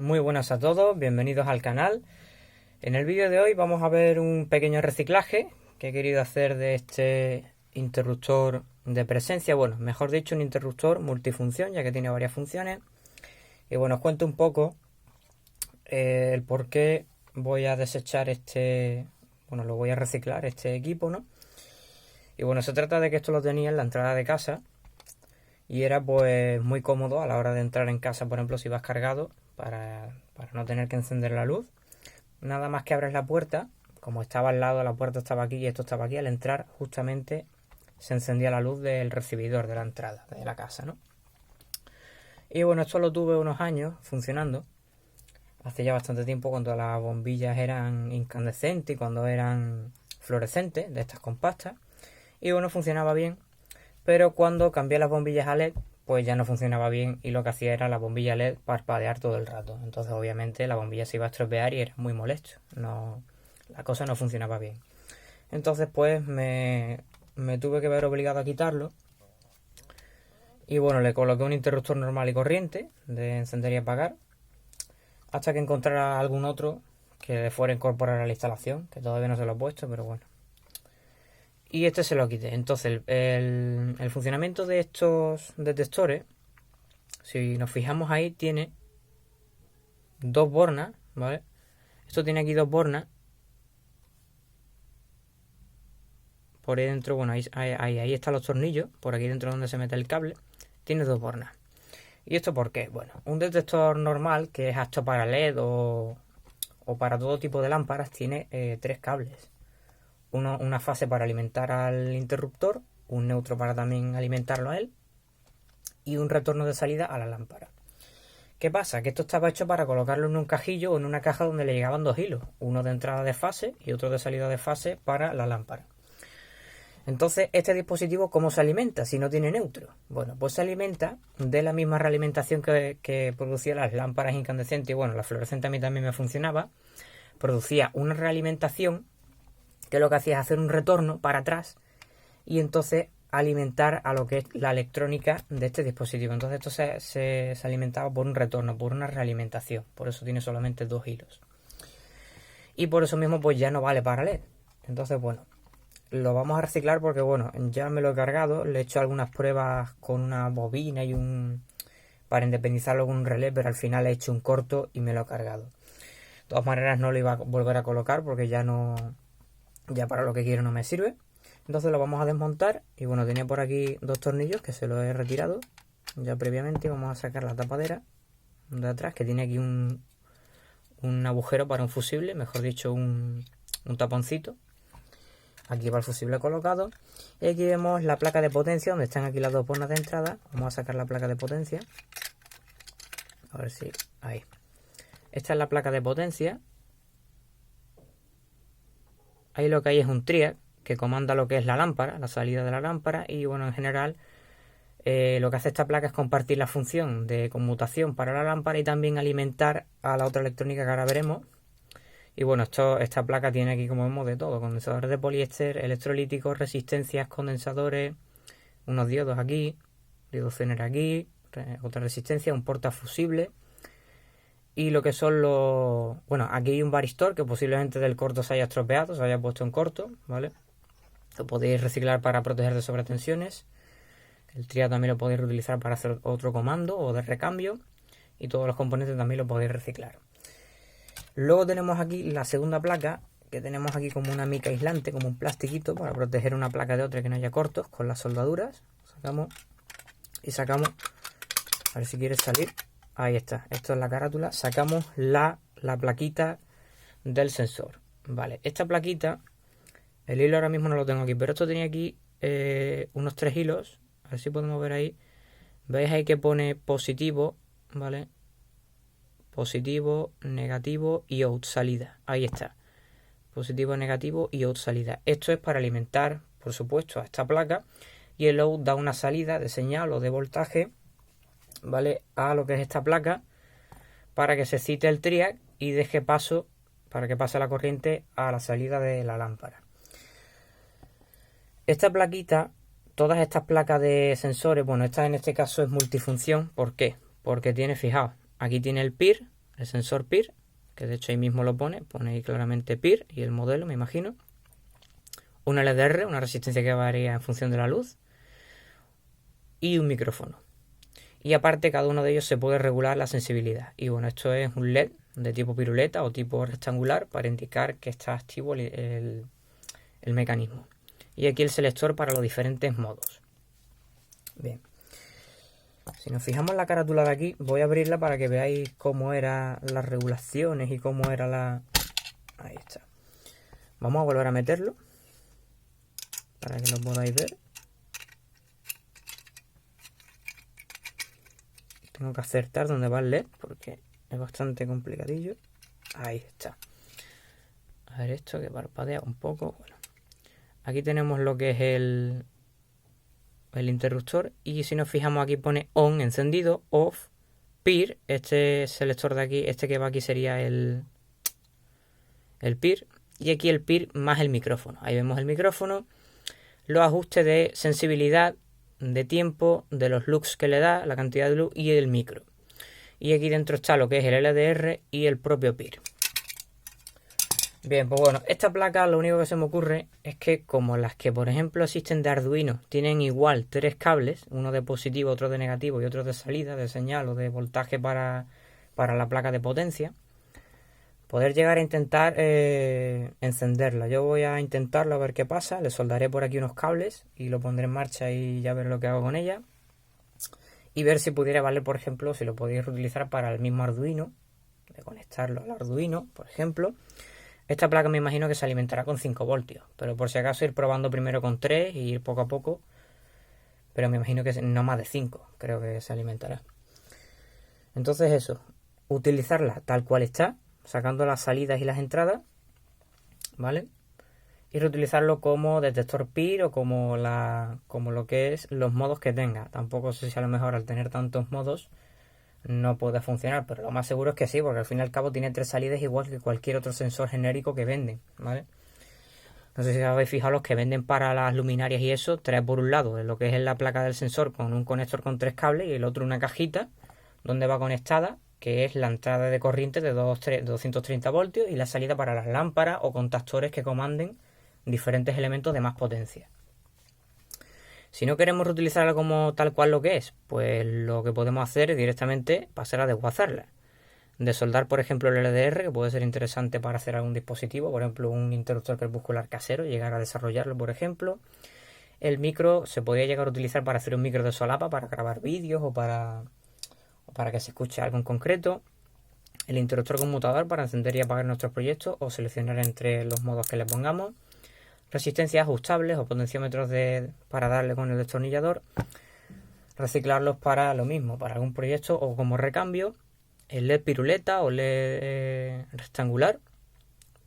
Muy buenas a todos, bienvenidos al canal. En el vídeo de hoy vamos a ver un pequeño reciclaje que he querido hacer de este interruptor de presencia. Bueno, mejor dicho, un interruptor multifunción, ya que tiene varias funciones. Y bueno, os cuento un poco el por qué voy a desechar lo voy a reciclar este equipo, ¿no? Y bueno, se trata de que esto lo tenía en la entrada de casa y era pues muy cómodo a la hora de entrar en casa, por ejemplo, si vas cargado, para no tener que encender la luz. Nada más que abres la puerta, como estaba al lado, la puerta estaba aquí y esto estaba aquí, al entrar justamente se encendía la luz del recibidor de la entrada de la casa, ¿no? Y bueno, esto lo tuve unos años funcionando, hace ya bastante tiempo, cuando las bombillas eran incandescentes y cuando eran fluorescentes, de estas compactas. Y bueno, funcionaba bien, pero cuando cambié las bombillas a LED, pues ya no funcionaba bien y lo que hacía era la bombilla LED parpadear todo el rato. Entonces obviamente la bombilla se iba a estropear y era muy molesto. No, la cosa no funcionaba bien. Entonces pues me tuve que ver obligado a quitarlo. Y bueno, le coloqué un interruptor normal y corriente de encender y apagar, hasta que encontrara algún otro que le fuera a incorporar a la instalación, que todavía no se lo he puesto, pero bueno. Y este se lo quité. Entonces el funcionamiento de estos detectores, si nos fijamos ahí, tiene dos bornas, ¿vale? Esto tiene aquí dos bornas. Por ahí dentro, bueno, ahí están los tornillos, por aquí dentro donde se mete el cable, tiene dos bornas. ¿Y esto por qué? Bueno, un detector normal, que es apto para LED o para todo tipo de lámparas, tiene tres cables. Una fase para alimentar al interruptor, un neutro para también alimentarlo a él y un retorno de salida a la lámpara. ¿Qué pasa? Que esto estaba hecho para colocarlo en un cajillo o en una caja donde le llegaban dos hilos, uno de entrada de fase y otro de salida de fase para la lámpara. Entonces, ¿este dispositivo cómo se alimenta si no tiene neutro? Bueno, pues se alimenta de la misma realimentación que producía las lámparas incandescentes. Y bueno, la fluorescente a mí también me funcionaba. Producía una realimentación que lo que hacía es hacer un retorno para atrás y entonces alimentar a lo que es la electrónica de este dispositivo. Entonces esto se alimentaba por un retorno, por una realimentación. Por eso tiene solamente dos hilos. Y por eso mismo pues ya no vale para LED. Entonces bueno, lo vamos a reciclar porque bueno, ya me lo he cargado. Le he hecho algunas pruebas con una bobina y para independizarlo con un relé, pero al final he hecho un corto y me lo he cargado. De todas maneras no lo iba a volver a colocar porque ya para lo que quiero no me sirve. Entonces lo vamos a desmontar. Y bueno, tenía por aquí dos tornillos que se los he retirado ya previamente. Vamos a sacar la tapadera de atrás, que tiene aquí un agujero para un fusible, mejor dicho un taponcito. Aquí va el fusible colocado. Y aquí vemos la placa de potencia, donde están aquí las dos bornas de entrada. Vamos a sacar la placa de potencia. A ver si... ahí. Esta es la placa de potencia. Ahí lo que hay es un triac que comanda lo que es la lámpara, la salida de la lámpara. Y bueno, en general lo que hace esta placa es compartir la función de conmutación para la lámpara y también alimentar a la otra electrónica que ahora veremos. Y bueno, esta placa tiene aquí, como vemos, de todo: condensadores de poliéster, electrolíticos, resistencias, condensadores, unos diodos aquí, diodo Zener aquí, otra resistencia, un portafusible. Y lo que son los... bueno, aquí hay un varistor que posiblemente del corto se haya estropeado, se haya puesto en corto, ¿vale? Lo podéis reciclar para proteger de sobretensiones. El triac también lo podéis reutilizar para hacer otro comando o de recambio. Y todos los componentes también lo podéis reciclar. Luego tenemos aquí la segunda placa, que tenemos aquí como una mica aislante, como un plastiquito para proteger una placa de otra, que no haya cortos con las soldaduras. Sacamos y sacamos. A ver si quieres salir. Ahí está, esto es la carátula. Sacamos la plaquita del sensor. Vale, esta plaquita, el hilo ahora mismo no lo tengo aquí, pero esto tenía aquí unos 3 hilos. A ver si podemos ver ahí. Veis ahí que pone positivo, ¿vale? Positivo, negativo y out, salida. Ahí está. Positivo, negativo y out, salida. Esto es para alimentar, por supuesto, a esta placa. Y el out da una salida de señal o de voltaje, ¿vale?, a lo que es esta placa, para que se cite el triac y deje paso, para que pase la corriente a la salida de la lámpara. Esta plaquita, todas estas placas de sensores, bueno, esta en este caso es multifunción. ¿Por qué? Porque tiene, fijaos, aquí tiene el PIR, el sensor PIR, que de hecho ahí mismo lo pone ahí claramente PIR y el modelo, me imagino. Un LDR, una resistencia que varía en función de la luz. Y un micrófono. Y aparte cada uno de ellos se puede regular la sensibilidad. Y bueno, esto es un LED de tipo piruleta o tipo rectangular para indicar que está activo el mecanismo. Y aquí el selector para los diferentes modos. Bien. Si nos fijamos en la carátula de aquí, voy a abrirla para que veáis cómo eran las regulaciones y cómo era la... Ahí está. Vamos a volver a meterlo para que lo podáis ver. Tengo que acertar donde va el LED porque es bastante complicadillo. Ahí está. A ver esto que parpadea un poco. Bueno, aquí tenemos lo que es el interruptor y si nos fijamos aquí pone on, encendido, off, PIR. Este selector de aquí, este que va aquí sería el PIR. Y aquí el PIR más el micrófono. Ahí vemos el micrófono. Los ajustes de sensibilidad, de tiempo, de los lux que le da, la cantidad de luz y el micro. Y aquí dentro está lo que es el LDR y el propio PIR. Bien, pues bueno, esta placa lo único que se me ocurre es que como las que por ejemplo existen de Arduino tienen igual 3 cables, uno de positivo, otro de negativo y otro de salida, de señal o de voltaje para la placa de potencia, poder llegar a intentar encenderla. Yo voy a intentarlo a ver qué pasa. Le soldaré por aquí unos cables y lo pondré en marcha y ya veré lo que hago con ella. Y ver si pudiera valer, por ejemplo, si lo podéis reutilizar para el mismo Arduino. De conectarlo al Arduino, por ejemplo. Esta placa me imagino que se alimentará con 5 voltios. Pero por si acaso ir probando primero con 3 y ir poco a poco. Pero me imagino que no más de 5 creo que se alimentará. Entonces eso. Utilizarla tal cual está, sacando las salidas y las entradas, ¿vale? Y reutilizarlo como detector PIR o como lo que es los modos que tenga. Tampoco sé si a lo mejor al tener tantos modos no puede funcionar, pero lo más seguro es que sí, porque al fin y al cabo tiene 3 salidas igual que cualquier otro sensor genérico que venden, ¿vale? No sé si habéis fijado los que venden para las luminarias y eso, 3 por un lado, de lo que es la placa del sensor con un conector con 3 cables y el otro una cajita donde va conectada, que es la entrada de corriente de 230 voltios y la salida para las lámparas o contactores que comanden diferentes elementos de más potencia. Si no queremos reutilizarla como tal cual lo que es, pues lo que podemos hacer es directamente pasar a desguazarla. De soldar, por ejemplo, el LDR, que puede ser interesante para hacer algún dispositivo, por ejemplo, un interruptor crepuscular casero, llegar a desarrollarlo, por ejemplo. El micro se podría llegar a utilizar para hacer un micro de solapa, para grabar vídeos o para que se escuche algo en concreto. El interruptor conmutador para encender y apagar nuestros proyectos o seleccionar entre los modos que le pongamos. Resistencias ajustables o potenciómetros para darle con el destornillador. Reciclarlos para lo mismo, para algún proyecto o como recambio. El LED piruleta o LED rectangular,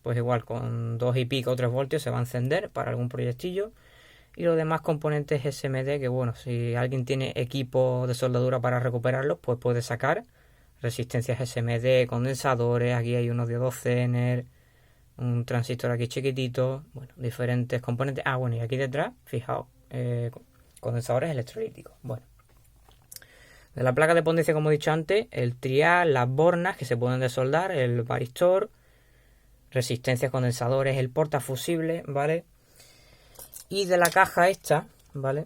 pues igual con 2 y pico o 3 voltios se va a encender para algún proyectillo. Y los demás componentes SMD que bueno, si alguien tiene equipo de soldadura para recuperarlos, pues puede sacar resistencias SMD, condensadores, aquí hay unos diodos Zener, un transistor aquí chiquitito, bueno, diferentes componentes. Ah, bueno, y aquí detrás, fijaos, condensadores electrolíticos. Bueno, de la placa de potencia, como he dicho antes, el trial, las bornas que se pueden desoldar, el varistor, resistencias, condensadores, el portafusible, ¿vale? Y de la caja esta, ¿vale?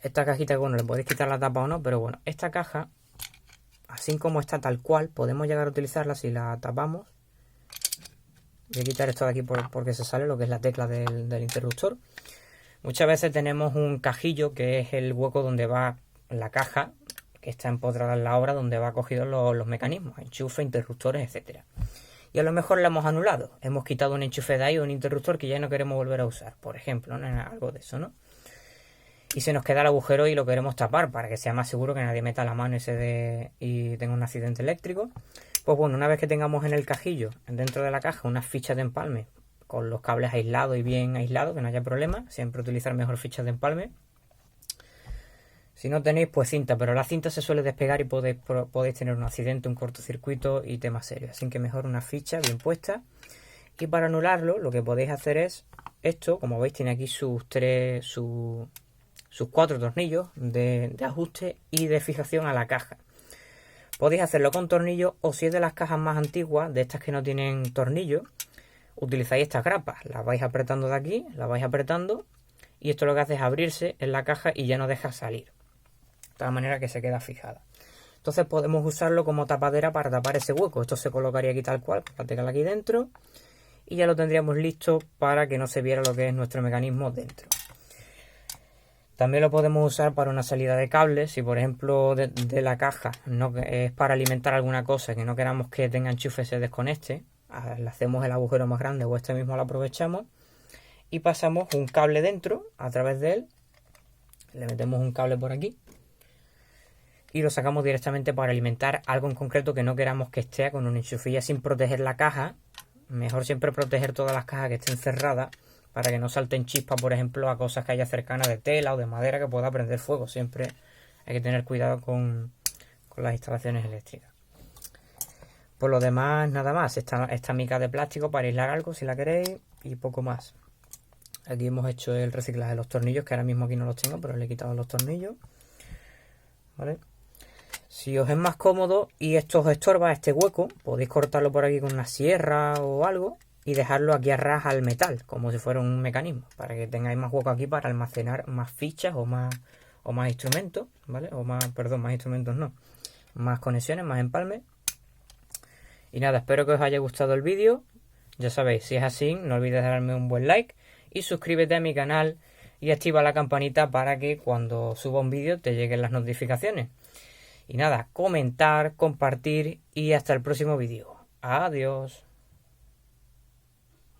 Esta cajita, bueno, le podéis quitar la tapa o no, pero bueno, esta caja, así como está tal cual, podemos llegar a utilizarla si la tapamos. Voy a quitar esto de aquí porque se sale lo que es la tecla del interruptor. Muchas veces tenemos un cajillo que es el hueco donde va la caja, que está empotrada en la obra, donde va cogidos los mecanismos, enchufes, interruptores, etcétera. Y a lo mejor la hemos anulado. Hemos quitado un enchufe de ahí o un interruptor que ya no queremos volver a usar, por ejemplo, ¿no? Algo de eso, ¿no? Y se nos queda el agujero y lo queremos tapar para que sea más seguro que nadie meta la mano y tenga un accidente eléctrico. Pues bueno, una vez que tengamos en el cajillo, dentro de la caja, unas fichas de empalme con los cables aislados y bien aislados, que no haya problema. Siempre utilizar mejor fichas de empalme. Si no tenéis, pues cinta, pero la cinta se suele despegar y podéis tener un accidente, un cortocircuito y temas serios. Así que mejor una ficha bien puesta. Y para anularlo, lo que podéis hacer es esto, como veis, tiene aquí sus 4 tornillos de ajuste y de fijación a la caja. Podéis hacerlo con tornillo, o si es de las cajas más antiguas, de estas que no tienen tornillo, utilizáis estas grapas. Las vais apretando de aquí, las vais apretando, y esto lo que hace es abrirse en la caja y ya no deja salir. De tal manera que se queda fijada. Entonces podemos usarlo como tapadera para tapar ese hueco. Esto se colocaría aquí tal cual, con la tecla aquí dentro, y ya lo tendríamos listo para que no se viera lo que es nuestro mecanismo dentro. También lo podemos usar para una salida de cables. Si por ejemplo de la caja no es para alimentar alguna cosa que no queramos que tenga enchufe, se desconecte, le hacemos el agujero más grande o este mismo lo aprovechamos y pasamos un cable dentro a través de él. Le metemos un cable por aquí y lo sacamos directamente para alimentar algo en concreto que no queramos que esté con un enchufe, ya sin proteger la caja. Mejor siempre proteger todas las cajas que estén cerradas para que no salten chispas, por ejemplo, a cosas que haya cercanas de tela o de madera que pueda prender fuego. Siempre hay que tener cuidado con las instalaciones eléctricas. Por lo demás, nada más. Esta mica de plástico para aislar algo, si la queréis, y poco más. Aquí hemos hecho el reciclaje de los tornillos, que ahora mismo aquí no los tengo, pero le he quitado los tornillos. ¿Vale? Si os es más cómodo y esto os estorba, este hueco, podéis cortarlo por aquí con una sierra o algo y dejarlo aquí a ras al metal, como si fuera un mecanismo, para que tengáis más hueco aquí para almacenar más fichas o más instrumentos, ¿vale? Más instrumentos no, más conexiones, más empalme. Y nada, espero que os haya gustado el vídeo. Ya sabéis, si es así, no olvides darme un buen like y suscríbete a mi canal y activa la campanita para que cuando suba un vídeo te lleguen las notificaciones. Y nada, comentar, compartir y hasta el próximo vídeo. Adiós.